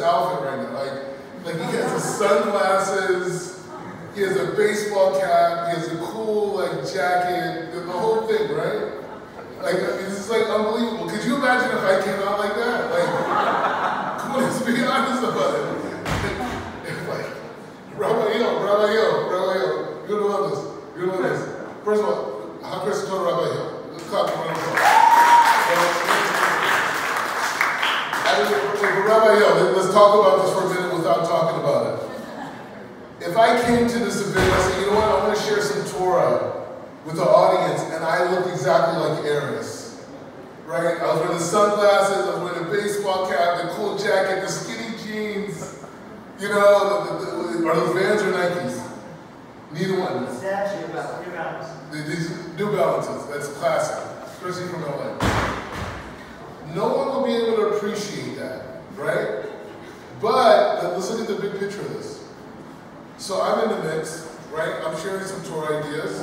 outfit right now. Like he has his sunglasses, he has a baseball cap, he has a cool like jacket, the whole thing, right? Like, I mean, this is like unbelievable. Could you imagine if I came out like that? Like, come on, let's be honest about it. Like, Rabbi Yo, you're gonna love this. You're gonna love this. First of all, how Chris told Rabbi Yo. Let's clap for Rabbi Yo, let's talk about this for a minute without talking about it. If I came to this event, I said, you know what, I want to share some Torah with the audience, and I looked exactly like Eris, right? I was wearing the sunglasses, I was wearing a baseball cap, the cool jacket, the skinny jeans, you know, are those Vans or Nikes? Neither one. It's actually about New Balance. These New Balances, that's classic, especially from LA. No one will be able to appreciate that, right? But let's look at the big picture of this. So I'm in the mix, right? I'm sharing some Torah ideas.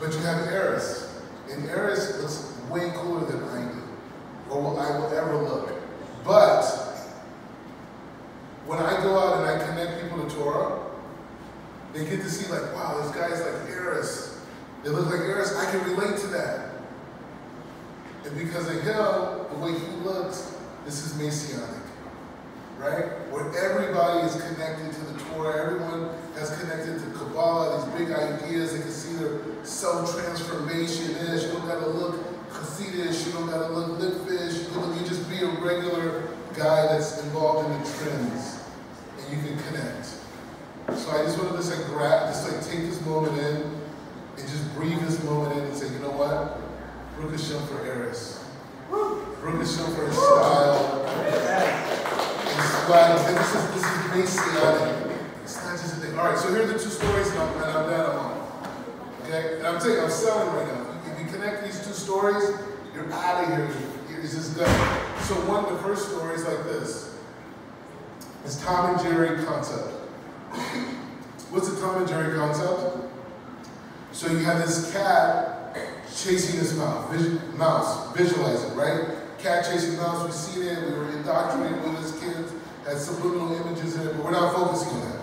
But you have Eris, and Eris looks way cooler than I do, or I will ever look. But when I go out and I connect people to Torah, they get to see like, wow, there's guys like Eris. They look like Eris. I can relate to that. And because of him, the way he looks, this is Messianic, right? Where everybody is connected to the Torah, everyone has connected to Kabbalah, these big ideas. They can see their self-transformation is. You don't gotta look Hasidish, you don't gotta look Litvish, you just be a regular guy that's involved in the trends, and you can connect. So I just wanted to say, take this moment in, and just breathe this moment in and say, you know what? Baruch Hashem for Eris. Baruch Hashem for his style. And swag. This is Messianic. It's not just a thing. All right, so here are the two stories, and I'm done. I'm on. Okay? And I'm telling you, I'm selling right now. If you connect these two stories, you're out of here. It's just done. So the first story is like this. It's Tom and Jerry concept. What's the Tom and Jerry concept? So you have this cat chasing this mouse. Visualize it, right? Cat chasing mouse, we've seen it, we were indoctrinated with as kids, had subliminal images in it, but we're not focusing on that.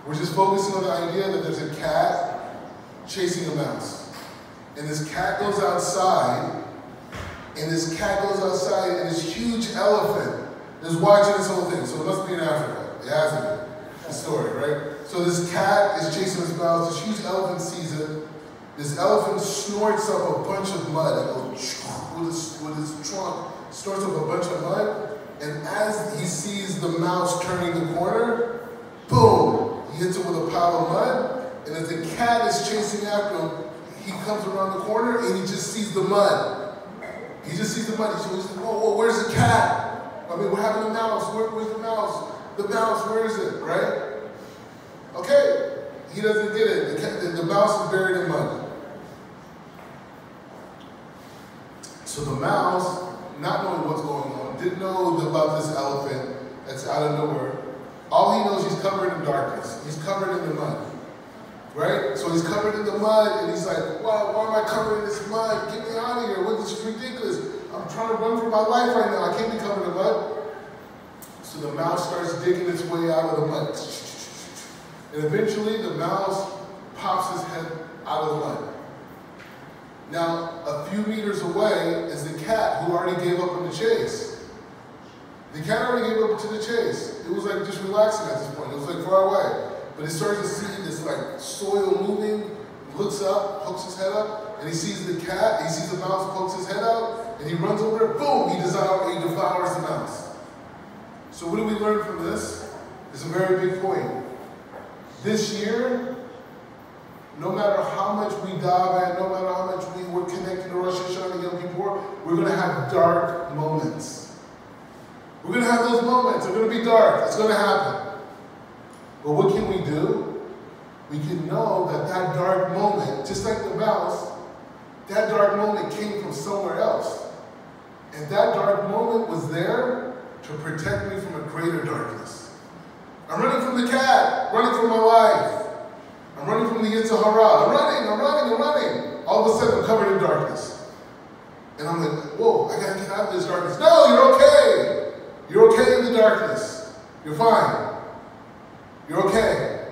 We're just focusing on the idea that there's a cat chasing a mouse. And this cat goes outside, and this huge elephant is watching this whole thing. So it must be in Africa. It has to be. The story, right? So this cat is chasing this mouse, this huge elephant sees it. This elephant snorts up a bunch of mud. It goes with his trunk, snorts up a bunch of mud, and as he sees the mouse turning the corner, boom, he hits it with a pile of mud, and as the cat is chasing after him, he comes around the corner and he just sees the mud. He just sees the mud. He's like, whoa, where's the cat? I mean, what happened to the mouse? Where's the mouse? The mouse, where is it, right? Okay, he doesn't get it. The mouse is buried in mud. So the mouse, not knowing what's going on, didn't know about this elephant that's out of nowhere. All he knows, he's covered in darkness. He's covered in the mud, right? So he's covered in the mud, and he's like, wow, why am I covered in this mud? Get me out of here. This is ridiculous. I'm trying to run for my life right now. I can't be covered in mud. So the mouse starts digging its way out of the mud. And eventually the mouse pops his head out of the mud. Now, a few meters away is the cat who already gave up on the chase. The cat already gave up to the chase. It was like just relaxing at this point. It was like far away. But he starts to see this like soil moving, looks up, pokes his head up, and he sees the cat, he sees the mouse, pokes his head out, and he runs over it, boom, he devours the mouse. So what do we learn from this? It's a very big point. This year, no matter how much we daven, no matter how much we were connected to Rosh Hashanah, Yom Kippur, we're going to have dark moments. We're going to have those moments. They're going to be dark. It's going to happen. But what can we do? We can know that that dark moment, just like the mouse, that dark moment came from somewhere else. And that dark moment was there to protect me from a greater darkness. I'm running from the cat, running from my life. I'm running from the Yetzer Hara. I'm running. All of a sudden, I'm covered in darkness. And I'm like, whoa, I gotta get out of this darkness. No, you're okay. You're okay in the darkness. You're fine. You're okay.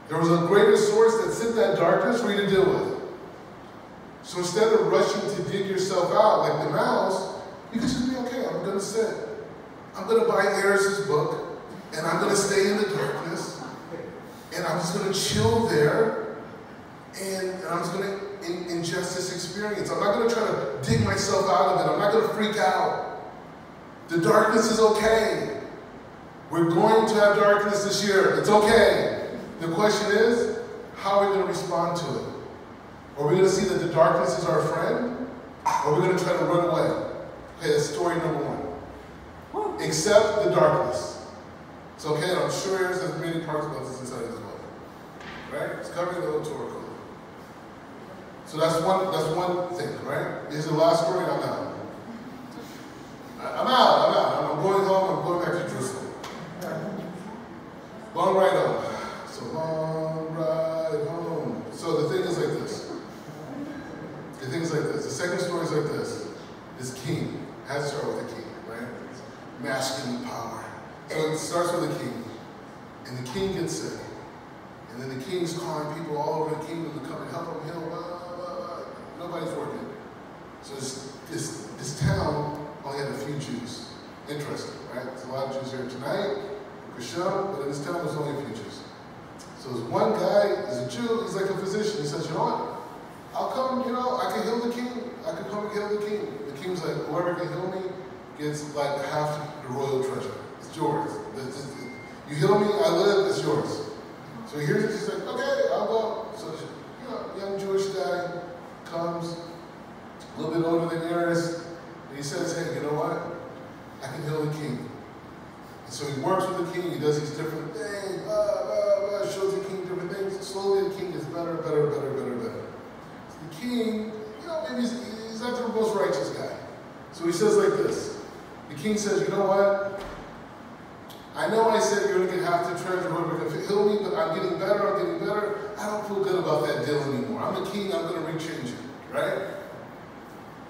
There was a greater source that sent that darkness for you to deal with. So instead of rushing to dig yourself out like the mouse, you can just be okay. I'm going to sit. I'm going to buy Eris's book, and I'm going to stay in the darkness, and I'm just going to chill there, and I'm just going to ingest this experience. I'm not going to try to dig myself out of it. I'm not going to freak out. The darkness is okay. We're going to have darkness this year. It's okay. The question is, how are we going to respond to it? Are we going to see that the darkness is our friend? Or are we going to try to run away? Okay, that's story number one. Accept the darkness. It's okay, and I'm sure there's many parts about this inside as well. Right? It's covering the whole Torah code. So that's one thing, right? This is the last story, I'm out. I'm out. I'm going home, I'm going back to Jerusalem. Long ride home. So long ride home. So the thing is like this. The second story is like this. This king has to start with the king, right? Masculine power. So it starts with the king. And the king gets sick. And then the king's calling people all over the kingdom to come and help him heal. Blah, blah, blah. Nobody's working. So this town only had a few Jews. Interesting, right? There's a lot of Jews here tonight, Kasham, but in this town there's only a few Jews. So there's one guy, he's a Jew, he's like a physician. He says, you know what? I'll come, I can heal the king. I can come and heal the king. The king's like, whoever can heal me gets like half the royal treasure. It's yours. You heal me, I live, it's yours. So he hears it, he's like, okay, I'll go. So, young Jewish guy comes, a little bit older than Eris, and he says, hey, you know what? I can heal the king. And so he works with the king, he does these different things, shows the king different things. Slowly the king gets better. So the king, maybe he's not the most righteous guy. So he says like this. The king says, you know what? I know I said you're going to get half the treasure, whoever can heal me, but I'm getting better. I don't feel good about that deal anymore. I'm the king, I'm going to rechange it, right?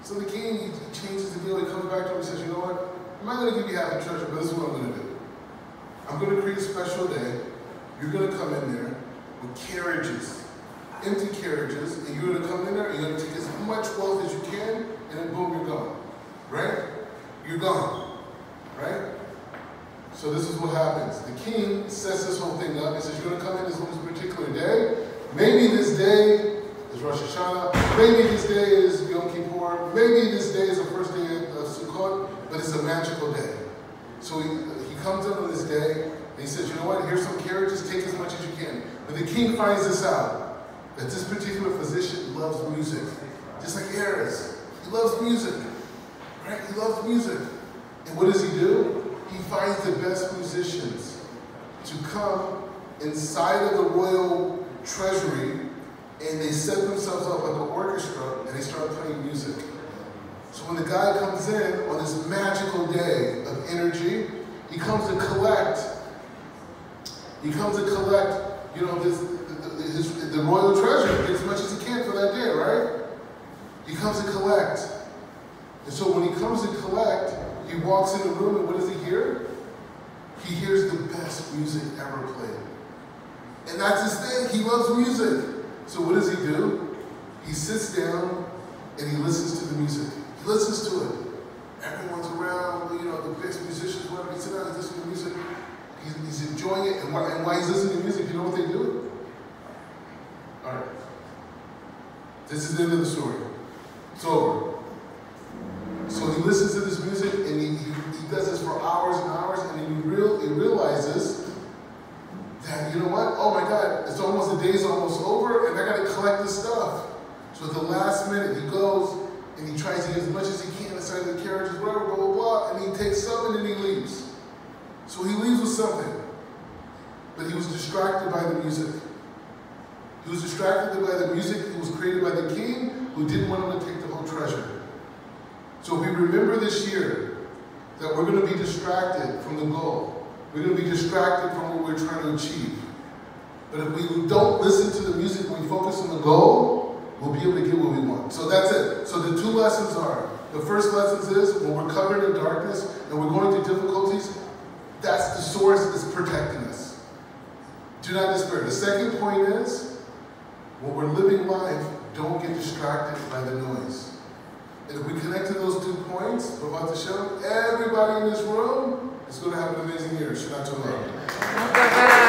So the king, he changes the deal, he comes back to him and says, you know what? I'm not going to give you half the treasure, but this is what I'm going to do. I'm going to create a special day. You're going to come in there with carriages, empty carriages, and you're going to come in there and you're going to take as much wealth as you can, and then boom, you're gone. Right? You're gone. Right? So this is what happens. The king sets this whole thing up. He says, you're going to come in this particular day. Maybe this day is Rosh Hashanah. Maybe this day is Yom Kippur. Maybe this day is the first day of Sukkot, but it's a magical day. So he comes in on this day, and he says, you know what, here's some carriages, take as much as you can. But the king finds this out, that this particular physician loves music. Just like Eris. He loves music. Right? He loves music. And what does he do? He finds the best musicians to come inside of the royal treasury, and they set themselves up like an orchestra, and they start playing music. So when the guy comes in on this magical day of energy, he comes to collect. The royal treasure, get as much as he can for that day, right? He comes to collect. And so when he comes to collect, he walks in the room, and what does he hear? He hears the best music ever played. And that's his thing. He loves music. So what does he do? He sits down and he listens to the music. He listens to it. Everyone's around, the best musicians, whatever. He sits down and listens to the music. He's enjoying it. And while he's listening to music, you know what they do? All right. This is the end of the story. It's over. So he listens to this music, and he does this for hours and hours, and then he realizes that, you know what? Oh my God, the day's almost over, and I got to collect this stuff. So at the last minute, he goes, and he tries to get as much as he can inside the carriages, whatever, blah, blah, blah, and he takes some, and then he leaves. So he leaves with something. But he was distracted by the music. He was distracted by the music that was created by the king, who didn't want him to take the whole treasure. So we remember this year that we're going to be distracted from the goal. We're going to be distracted from what we're trying to achieve. But if we don't listen to the music, we focus on the goal, we'll be able to get what we want. So that's it. So the two lessons are, the first lesson is when we're covered in darkness and we're going through difficulties, That's the source is protecting us. Do not despair. The second point is, when we're living life, don't get distracted by the noise. And if we connect to those 2 points, we're about to show everybody in this room is going to have an amazing year. Shabbat shalom.